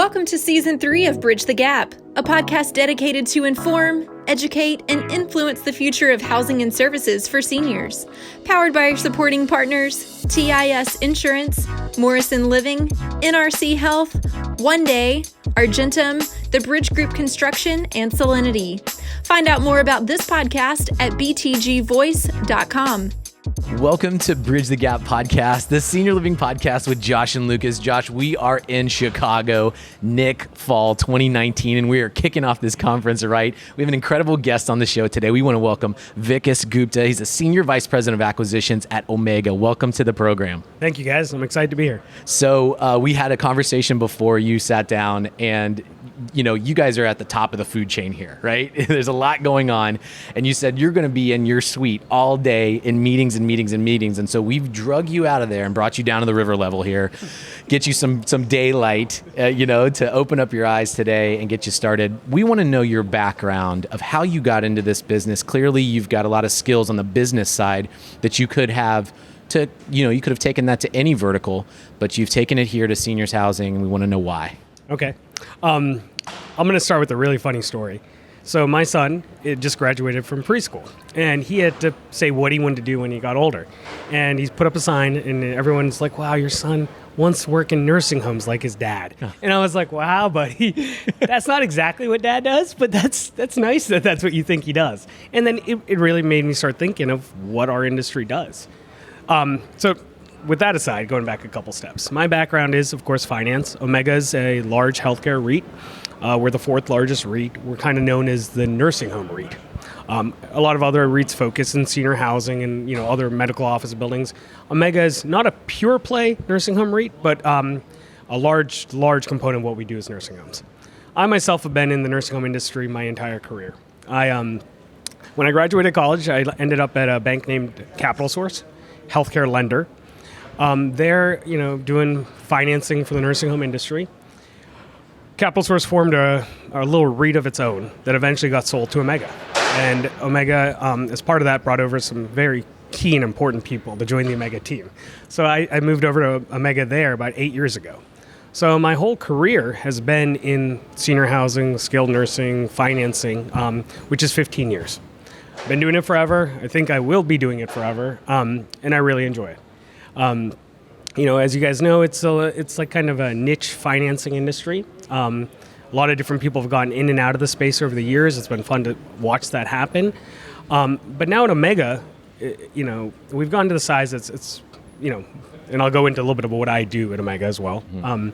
Welcome to Season 3 of Bridge the Gap, a podcast dedicated to inform, educate, and influence the future of housing and services for seniors. Powered by our supporting partners, TIS Insurance, Morrison Living, NRC Health, OneDay, Argentum, the Bridge Group Construction, and Solinity. Find out more about this podcast at btgvoice.com. Welcome to Bridge the Gap podcast, the senior living podcast with Josh and Lucas. Josh, we are in Chicago, NIC Fall 2019, and we are kicking off this conference, right? We have an incredible guest on the show today. We want to welcome Vikas Gupta. He's a senior vice president of acquisitions at Omega. Welcome to the program. Thank you, guys. I'm excited to be here. So we had a conversation before you sat down, and you guys are at the top of the food chain here, right? There's a lot going on. And you said you're going to be in your suite all day in meetings and meetings and meetings. And so we've drug you out of there and brought you down to the river level here, get you some daylight, to open up your eyes today and get you started. We want to know your background of how you got into this business. Clearly, you've got a lot of skills on the business side that you could have you could have taken that to any vertical, but you've taken it here to seniors housing, and we want to know why. Okay. I'm going to start with a really funny story. So my son just graduated from preschool, and he had to say what he wanted to do when he got older. And he's put up a sign, and everyone's like, wow, your son wants to work in nursing homes like his dad. Huh. And I was like, wow, buddy, that's not exactly what dad does, but that's nice that that's what you think he does. And then it really made me start thinking of what our industry does. So with that aside, going back a couple steps, my background is, of course, finance. Omega is a large healthcare REIT. We're the fourth largest REIT. We're kind of known as the nursing home REIT. A lot of other REITs focus in senior housing and other medical office buildings. Omega is not a pure play nursing home REIT, but a large component of what we do is nursing homes. I myself have been in the nursing home industry my entire career. When I graduated college, I ended up at a bank named Capital Source, healthcare lender. They're doing financing for the nursing home industry. Capital Source formed a little REIT of its own that eventually got sold to Omega. And Omega, as part of that, brought over some very key and important people to join the Omega team. So I moved over to Omega there about 8 years ago. So my whole career has been in senior housing, skilled nursing, financing, which is 15 years. Been doing it forever. I think I will be doing it forever, and I really enjoy it. As you guys know, it's like kind of a niche financing industry. A lot of different people have gotten in and out of the space over the years. It's been fun to watch that happen. But now at Omega, we've gotten to the size that's and I'll go into a little bit of what I do at Omega as well. Mm-hmm.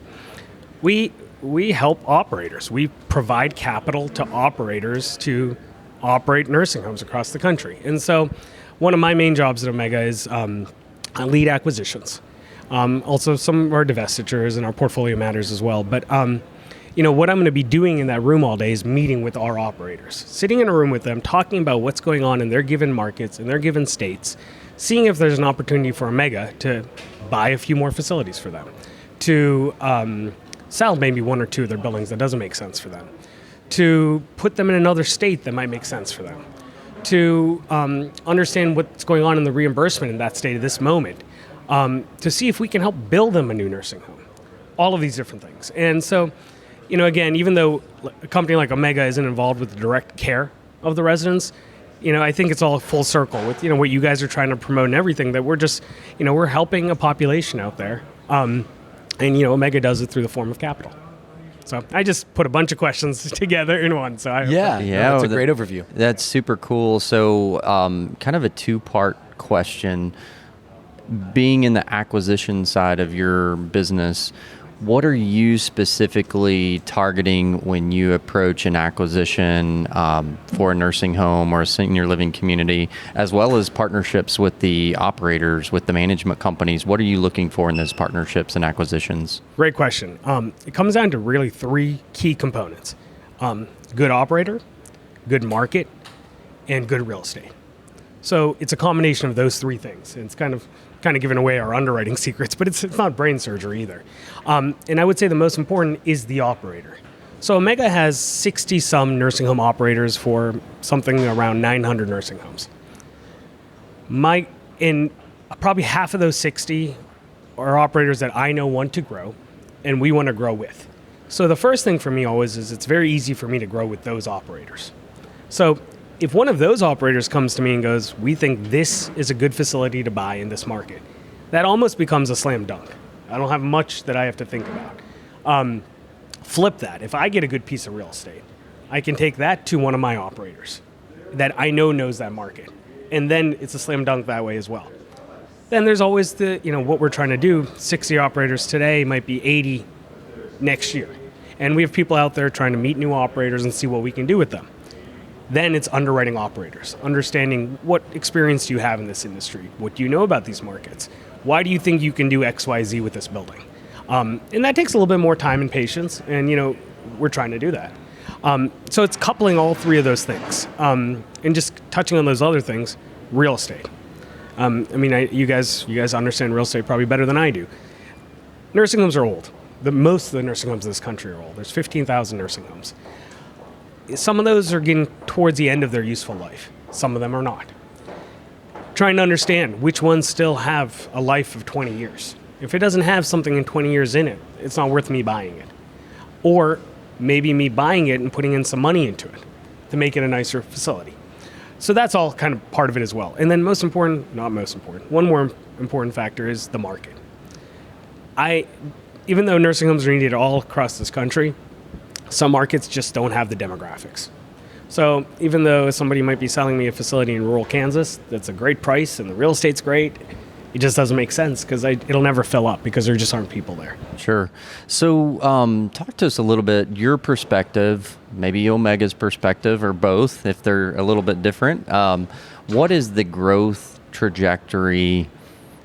We help operators. We provide capital to operators to operate nursing homes across the country. And so one of my main jobs at Omega is lead acquisitions. Also some of our divestitures and our portfolio matters as well. But, what I'm going to be doing in that room all day is meeting with our operators, sitting in a room with them, talking about what's going on in their given markets, in their given states, seeing if there's an opportunity for Omega to buy a few more facilities for them, to sell maybe one or two of their buildings that doesn't make sense for them, to put them in another state that might make sense for them, to understand what's going on in the reimbursement in that state at this moment, to see if we can help build them a new nursing home, all of these different things. And so, again, even though a company like Omega isn't involved with the direct care of the residents, I think it's all full circle with, what you guys are trying to promote and everything, that we're just, we're helping a population out there. And Omega does it through the form of capital. So I just put a bunch of questions together in one. So that's a great overview. That's super cool. So kind of a two-part question. Being in the acquisition side of your business, what are you specifically targeting when you approach an acquisition for a nursing home or a senior living community, as well as partnerships with the operators, with the management companies? What are you looking for in those partnerships and acquisitions? Great question. It comes down to really three key components. Good operator, good market, and good real estate. So it's a combination of those three things. And it's kind of giving away our underwriting secrets, but it's not brain surgery either. And I would say the most important is the operator. So Omega has 60-some nursing home operators for something around 900 nursing homes. Probably half of those 60 are operators that I know want to grow, and we want to grow with. So the first thing for me always is it's very easy for me to grow with those operators. So if one of those operators comes to me and goes, we think this is a good facility to buy in this market, that almost becomes a slam dunk. I don't have much that I have to think about. Flip that. If I get a good piece of real estate, I can take that to one of my operators that I know knows that market. And then it's a slam dunk that way as well. Then there's always what we're trying to do. 60 operators today might be 80 next year. And we have people out there trying to meet new operators and see what we can do with them. Then it's underwriting operators, understanding what experience do you have in this industry? What do you know about these markets? Why do you think you can do X, Y, Z with this building? And that takes a little bit more time and patience, and we're trying to do that. So it's coupling all three of those things, and just touching on those other things. Real estate. You guys understand real estate probably better than I do. Nursing homes are old. Most of the nursing homes in this country are old. There's 15,000 nursing homes. Some of those are getting towards the end of their useful life. Some of them are not. Trying to understand which ones still have a life of 20 years. If it doesn't have something in 20 years in it, it's not worth me buying it. Or maybe me buying it and putting in some money into it to make it a nicer facility. So that's all kind of part of it as well. And then one more important factor is the market. Even though nursing homes are needed all across this country, some markets just don't have the demographics. So even though somebody might be selling me a facility in rural Kansas that's a great price and the real estate's great, it just doesn't make sense because it'll never fill up because there just aren't people there. Sure. So talk to us a little bit, your perspective, maybe Omega's perspective, or both, if they're a little bit different. What is the growth trajectory,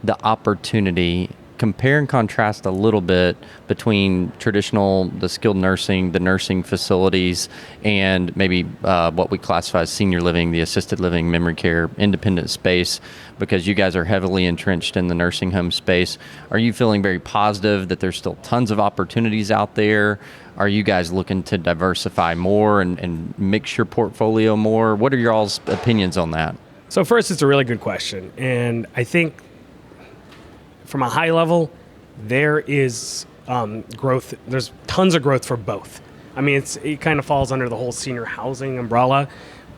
the opportunity? Compare and contrast a little bit between the skilled nursing, the nursing facilities, and maybe what we classify as senior living, the assisted living, memory care, independent space, because you guys are heavily entrenched in the nursing home space. Are you feeling very positive that there's still tons of opportunities out there? Are you guys looking to diversify more and mix your portfolio more? What are your all's opinions on that? So first, it's a really good question. And I think from a high level, there is growth. There's tons of growth for both. It kind of falls under the whole senior housing umbrella,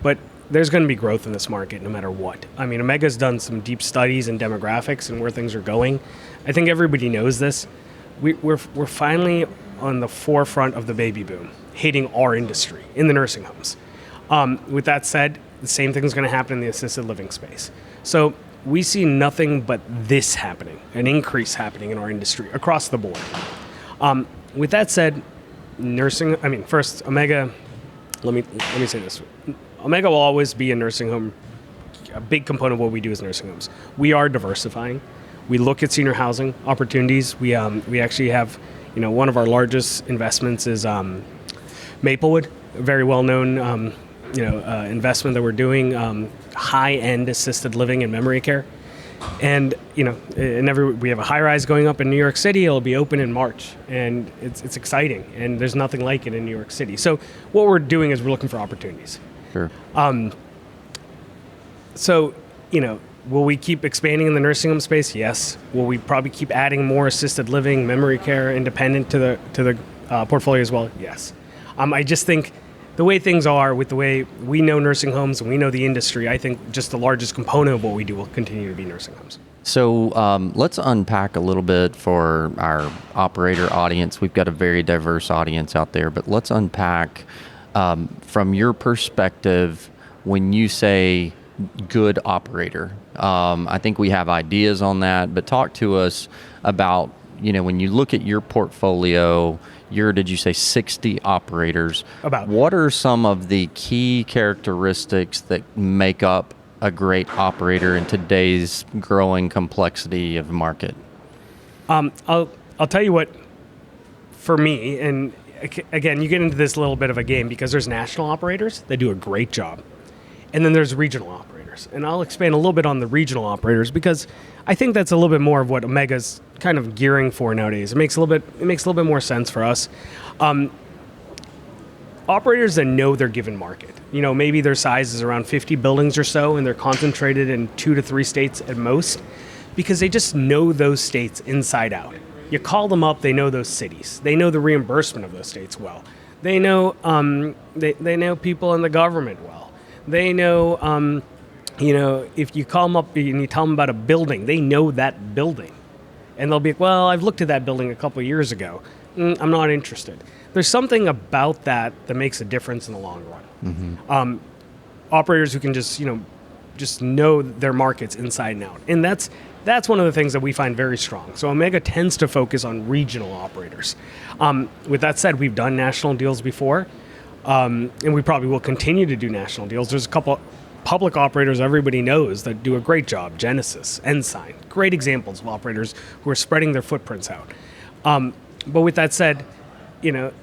but there's going to be growth in this market no matter what. Omega's done some deep studies in demographics and where things are going. I think everybody knows this. We're finally on the forefront of the baby boom hitting our industry in the nursing homes. With that said, the same thing is going to happen in the assisted living space. So we see nothing but this happening, an increase happening in our industry across the board. With that said, first, Omega, let me say this. Omega will always be a nursing home. A big component of what we do is nursing homes. We are diversifying. We look at senior housing opportunities. We actually have, one of our largest investments is Maplewood, a very well-known investment that we're doing, high-end assisted living and memory care. And, we have a high-rise going up in New York City. It'll be open in March, and it's exciting, and there's nothing like it in New York City. So what we're doing is we're looking for opportunities. Sure. Will we keep expanding in the nursing home space? Yes. Will we probably keep adding more assisted living, memory care, independent to the portfolio as well? Yes. I just think the way things are, with the way we know nursing homes and we know the industry, I think just the largest component of what we do will continue to be nursing homes. So let's unpack a little bit for our operator audience. We've got a very diverse audience out there, but let's unpack from your perspective when you say good operator. I think we have ideas on that, but talk to us about, when you look at your portfolio, did you say 60 operators? About. What are some of the key characteristics that make up a great operator in today's growing complexity of market? I'll tell you what, for me, and again, you get into this little bit of a game because there's national operators that do a great job. And then there's regional operators. And I'll expand a little bit on the regional operators because I think that's a little bit more of what Omega's kind of gearing for nowadays. It makes a little bit more sense for us. Operators that know their given market. Maybe their size is around 50 buildings or so, and they're concentrated in 2 to 3 states at most because they just know those states inside out. You call them up, they know those cities. They know the reimbursement of those states well. They know they know people in the government well. They know, if you call them up and you tell them about a building, they know that building. And they'll be like, well, I've looked at that building a couple of years ago. I'm not interested. There's something about that makes a difference in the long run. Operators who can just know their markets inside and out. And that's one of the things that we find very strong. So Omega tends to focus on regional operators. With that said, we've done national deals before, and we probably will continue to do national deals. There's a couple public operators everybody knows that do a great job. Genesis, Ensign, great examples of operators who are spreading their footprints out. But with that said,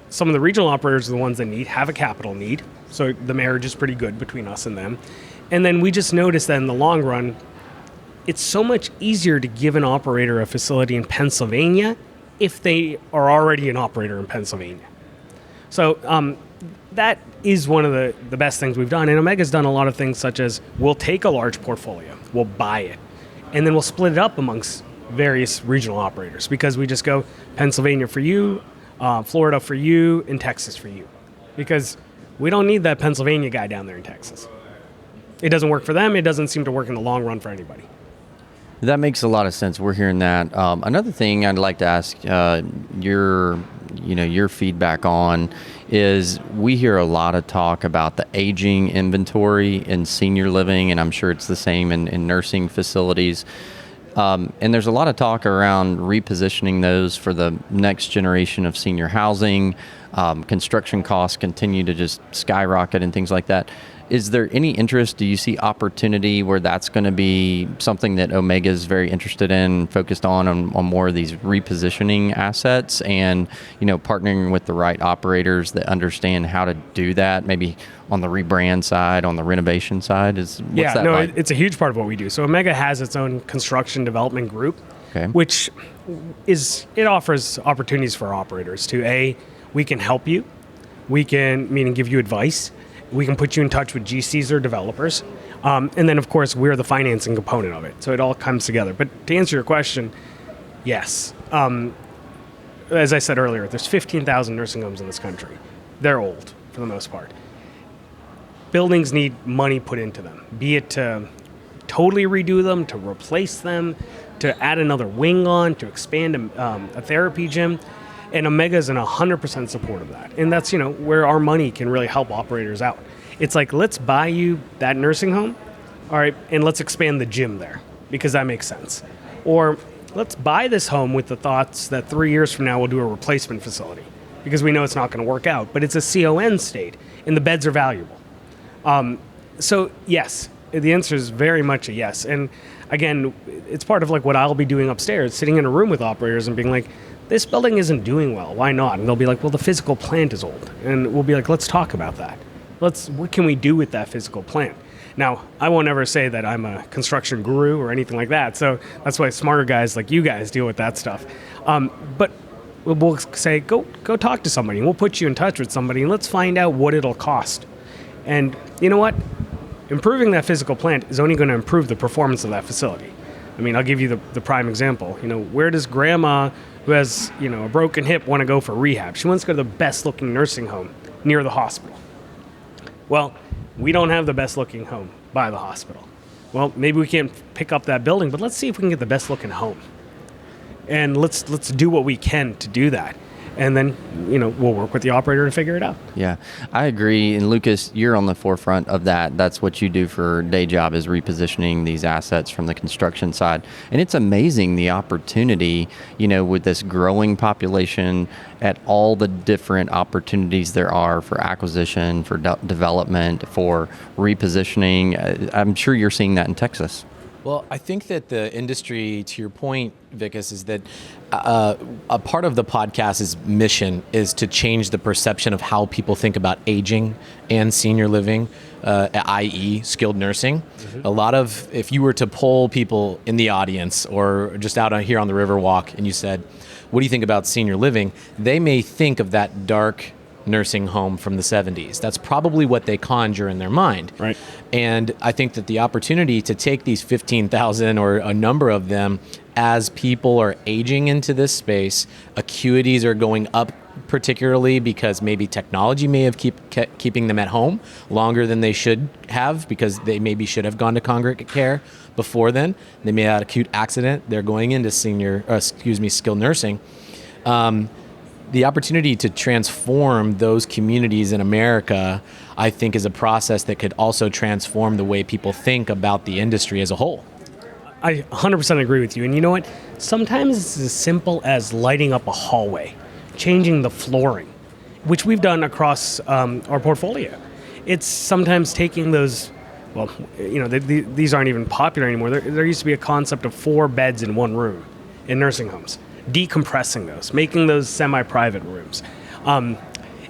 some of the regional operators are the ones that have a capital need. So the marriage is pretty good between us and them. And then we just noticed that in the long run, it's so much easier to give an operator a facility in Pennsylvania if they are already an operator in Pennsylvania. So that is one of the best things we've done. And Omega's done a lot of things such as we'll take a large portfolio, we'll buy it, and then we'll split it up amongst various regional operators because we just go Pennsylvania for you, Florida for you, and Texas for you. Because we don't need that Pennsylvania guy down there in Texas. It doesn't work for them. It doesn't seem to work in the long run for anybody. That makes a lot of sense. We're hearing that. Another thing I'd like to ask your feedback on is we hear a lot of talk about the aging inventory in senior living, and I'm sure it's the same in nursing facilities. And there's a lot of talk around repositioning those for the next generation of senior housing. Construction costs continue to just skyrocket and things like that. Is there any interest? Do you see opportunity where that's going to be something that Omega is very interested in, focused on more of these repositioning assets and, partnering with the right operators that understand how to do that, maybe on the rebrand side, on the renovation side? It's a huge part of what we do. So Omega has its own construction development group, which offers opportunities for operators to, we can help you. We can, give you advice. We can put you in touch with GCs or developers. And then, of course, we're the financing component of it. So it all comes together. But to answer your question, yes. As I said earlier, there's 15,000 nursing homes in this country. They're old, for the most part. Buildings need money put into them, be it to totally redo them, to replace them, to add another wing on, to expand a therapy gym. And Omega is in 100% support of that. And that's, where our money can really help operators out. It's like, let's buy you that nursing home, all right, and let's expand the gym there because that makes sense. Or let's buy this home with the thoughts that 3 years from now we'll do a replacement facility because we know it's not going to work out. But it's a CON state, and the beds are valuable. So, yes, the answer is very much a yes. And again, it's part of like what I'll be doing upstairs, sitting in a room with operators and being like, this building isn't doing well. Why not? And they'll be like, well, the physical plant is old. And we'll be like, let's talk about that. What can we do with that physical plant? Now, I won't ever say that I'm a construction guru or anything like that. So that's why smarter guys like you guys deal with that stuff. But we'll say, go talk to somebody. And we'll put you in touch with somebody and let's find out what it'll cost. And you know what? Improving that physical plant is only going to improve the performance of that facility. I'll give you the prime example. Where does grandma who has, a broken hip want to go for rehab? She wants to go to the best looking nursing home near the hospital. Well, we don't have the best looking home by the hospital. Well, maybe we can't pick up that building, but let's see if we can get the best looking home. And let's do what we can to do that. And then, we'll work with the operator to figure it out. Yeah, I agree. And Lucas, you're on the forefront of that. That's what you do for day job, is repositioning these assets from the construction side. And it's amazing the opportunity, with this growing population at all the different opportunities there are for acquisition, for development, for repositioning. I'm sure you're seeing that in Texas. Well, I think that the industry, to your point, Vikas, is that a part of the podcast's mission is to change the perception of how people think about aging and senior living, i.e. skilled nursing. Mm-hmm. A lot of, if you were to poll people in the audience or just out here on the Riverwalk and you said, what do you think about senior living? They may think of that dark nursing home from the 70s. That's probably what they conjure in their mind. Right. And I think that the opportunity to take these 15,000 or a number of them as people are aging into this space, acuities are going up, particularly because maybe technology may have kept keeping them at home longer than they should have, because they maybe should have gone to congregate care before then. They may have had an acute accident. They're going into skilled nursing. The opportunity to transform those communities in America, I think, is a process that could also transform the way people think about the industry as a whole. I 100% agree with you. And you know what? Sometimes it's as simple as lighting up a hallway, changing the flooring, which we've done across our portfolio. It's sometimes taking those, well, these aren't even popular anymore. There used to be a concept of 4 beds in one room in nursing homes, decompressing those, making those semi-private rooms. And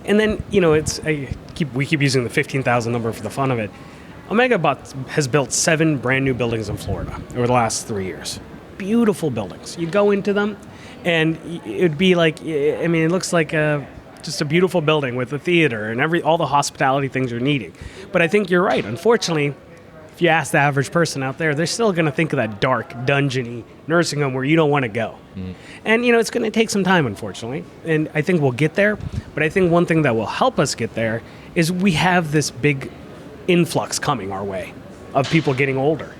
then, we keep using the 15,000 number for the fun of it. Omega has built 7 brand new buildings in Florida over the last 3 years. Beautiful buildings. You go into them, and it'd be like, it looks like just a beautiful building with a theater and all the hospitality things you're needing. But I think you're right. Unfortunately, if you ask the average person out there, they're still going to think of that dark, dungeony nursing home where you don't want to go. And, it's going to take some time, unfortunately. And I think we'll get there. But I think one thing that will help us get there is we have this big influx coming our way of people getting older.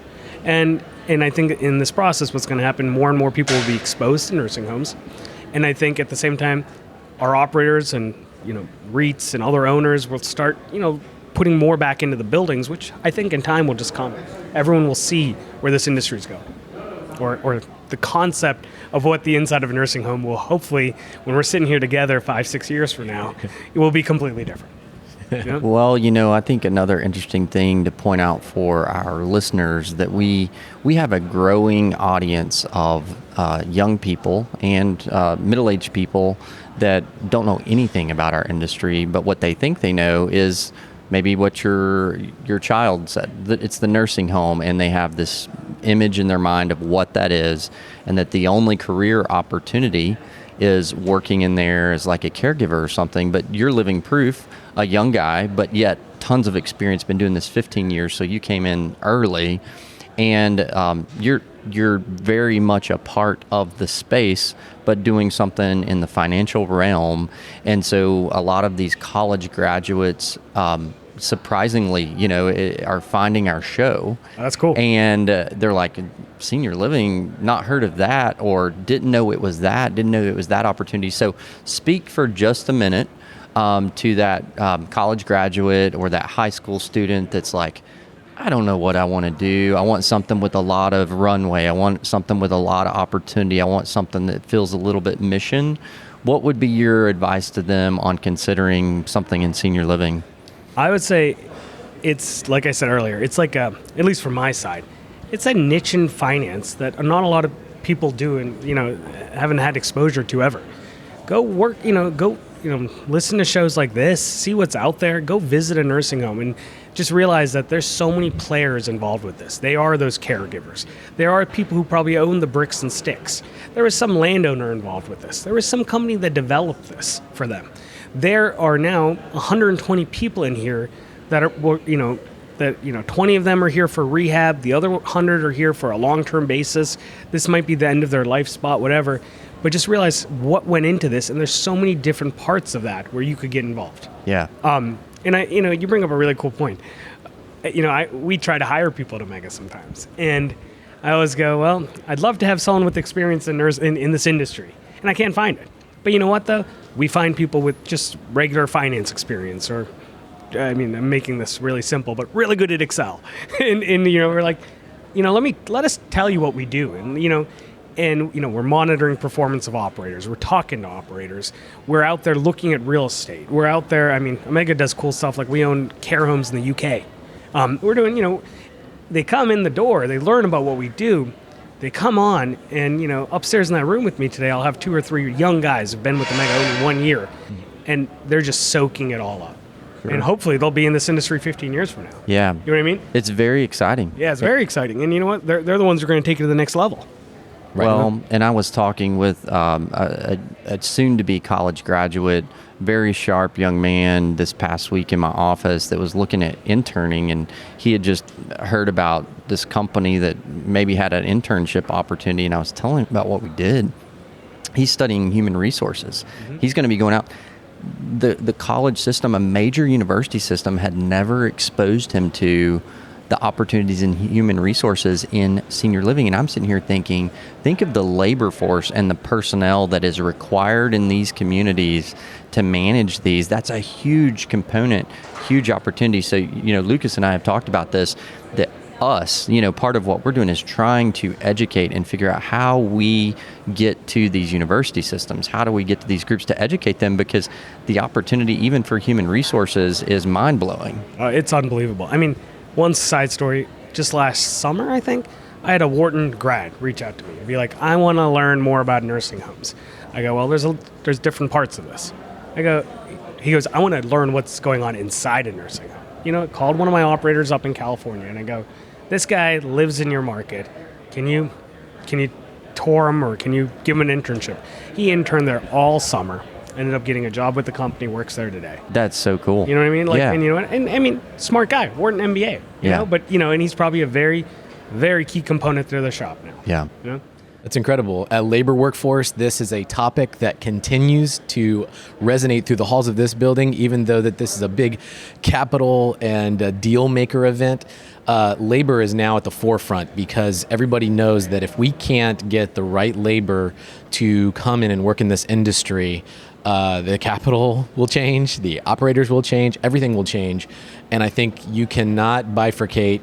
And I think in this process, what's going to happen, more and more people will be exposed to nursing homes. And I think at the same time, our operators and, REITs and other owners will start, putting more back into the buildings, which I think in time will just come. Everyone will see where this industry is going. Or the concept of what the inside of a nursing home will hopefully, when we're sitting here together 5-6 years from now, it will be completely different. Yeah. Well, I think another interesting thing to point out for our listeners that we have a growing audience of young people and middle-aged people that don't know anything about our industry, but what they think they know is maybe what your child said. It's the nursing home, and they have this image in their mind of what that is, and that the only career opportunity is working in there as like a caregiver or something. But you're living proof, a young guy, but yet tons of experience, been doing this 15 years, so you came in early, and you're very much a part of the space, but doing something in the financial realm. And so a lot of these college graduates, surprisingly, are finding our show. That's cool. And they're like, senior living, not heard of that, or didn't know it was that opportunity. So speak for just a minute to that college graduate or that high school student that's like, I don't know what I want to do. I want something with a lot of runway. I want something with a lot of opportunity. I want something that feels a little bit mission. What would be your advice to them on considering something in senior living? I would say it's, like I said earlier, it's like at least from my side, it's a niche in finance that not a lot of people do and, haven't had exposure to ever. Go work, listen to shows like this, see what's out there, go visit a nursing home, and just realize that there's so many players involved with this. They are those caregivers. There are people who probably own the bricks and sticks. There is some landowner involved with this. There is some company that developed this for them. There are now 120 people in here that are, 20 of them are here for rehab. The other 100 are here for a long-term basis. This might be the end of their life spot, whatever. But just realize what went into this, and there's so many different parts of that where you could get involved. Yeah. And you bring up a really cool point. We try to hire people at Omega sometimes, and I always go, well, I'd love to have someone with experience in this industry, and I can't find it. But you know what, though? We find people with just regular finance experience, or, I'm making this really simple, but really good at Excel. and we're like, let us tell you what we do. And, we're monitoring performance of operators. We're talking to operators. We're out there looking at real estate. We're out there, Omega does cool stuff, like we own care homes in the UK. We're doing, they come in the door, they learn about what we do. They come on, and, upstairs in that room with me today, I'll have 2 or 3 young guys who've been with Omega only 1 year, and they're just soaking it all up. Sure. And hopefully they'll be in this industry 15 years from now. Yeah. You know what I mean? It's very exciting. Yeah, it's very exciting. And you know what? They're the ones who are going to take it to the next level. Right. Well, and I was talking with a soon-to-be college graduate, very sharp young man this past week in my office that was looking at interning, and he had just heard about this company that maybe had an internship opportunity, and I was telling him about what we did. He's studying human resources. He's going to be going out. The college system, a major university system, had never exposed him to the opportunities in human resources in senior living. And I'm sitting here thinking, think of the labor force and the personnel that is required in these communities to manage these. That's a huge component, huge opportunity. So, Lucas and I have talked about this, that us, part of what we're doing is trying to educate and figure out how we get to these university systems. How do we get to these groups to educate them? Because the opportunity, even for human resources, is mind-blowing. It's unbelievable. I mean, one side story, just last summer, I think, I had a Wharton grad reach out to me and be like, I want to learn more about nursing homes. I go, well, there's different parts of this. He goes, I want to learn what's going on inside a nursing home. Called one of my operators up in California, and I go, this guy lives in your market. Can you tour him, or can you give him an internship? He interned there all summer. Ended up getting a job with the company, works there today. That's so cool. You know what I mean? Yeah. And I mean, smart guy, Wharton MBA. But and he's probably a very, very key component to the shop now. Yeah. That's incredible. Labor workforce, this is a topic that continues to resonate through the halls of this building, even though that this is a big capital and deal maker event. Labor is now at the forefront because everybody knows that if we can't get the right labor to come in and work in this industry, the capital will change, the operators will change, everything will change. And I think you cannot bifurcate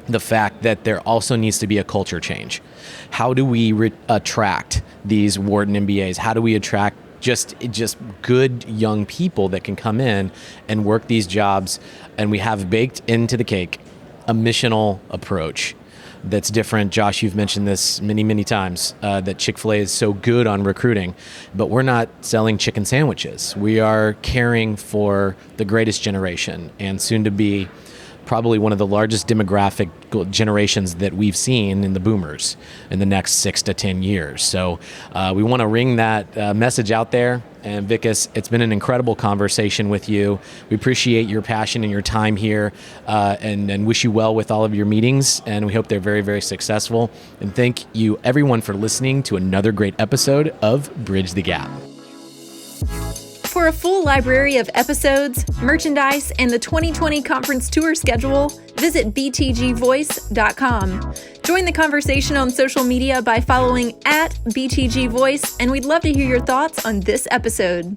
the fact that there also needs to be a culture change. How do we attract these Wharton MBAs? How do we attract just good young people that can come in and work these jobs? And we have baked into the cake a missional approach that's different. Josh, you've mentioned this many, many times, that Chick-fil-A is so good on recruiting, but we're not selling chicken sandwiches. We are caring for the greatest generation and soon to be probably one of the largest demographic generations that we've seen in the boomers in the next 6 to 10 years. So we want to ring that message out there. And Vikas, it's been an incredible conversation with you. We appreciate your passion and your time here, and wish you well with all of your meetings. And we hope they're very, very successful. And thank you everyone for listening to another great episode of Bridge the Gap. For a full library of episodes, merchandise, and the 2020 conference tour schedule, visit btgvoice.com. Join the conversation on social media by following @BTGVoice, and we'd love to hear your thoughts on this episode.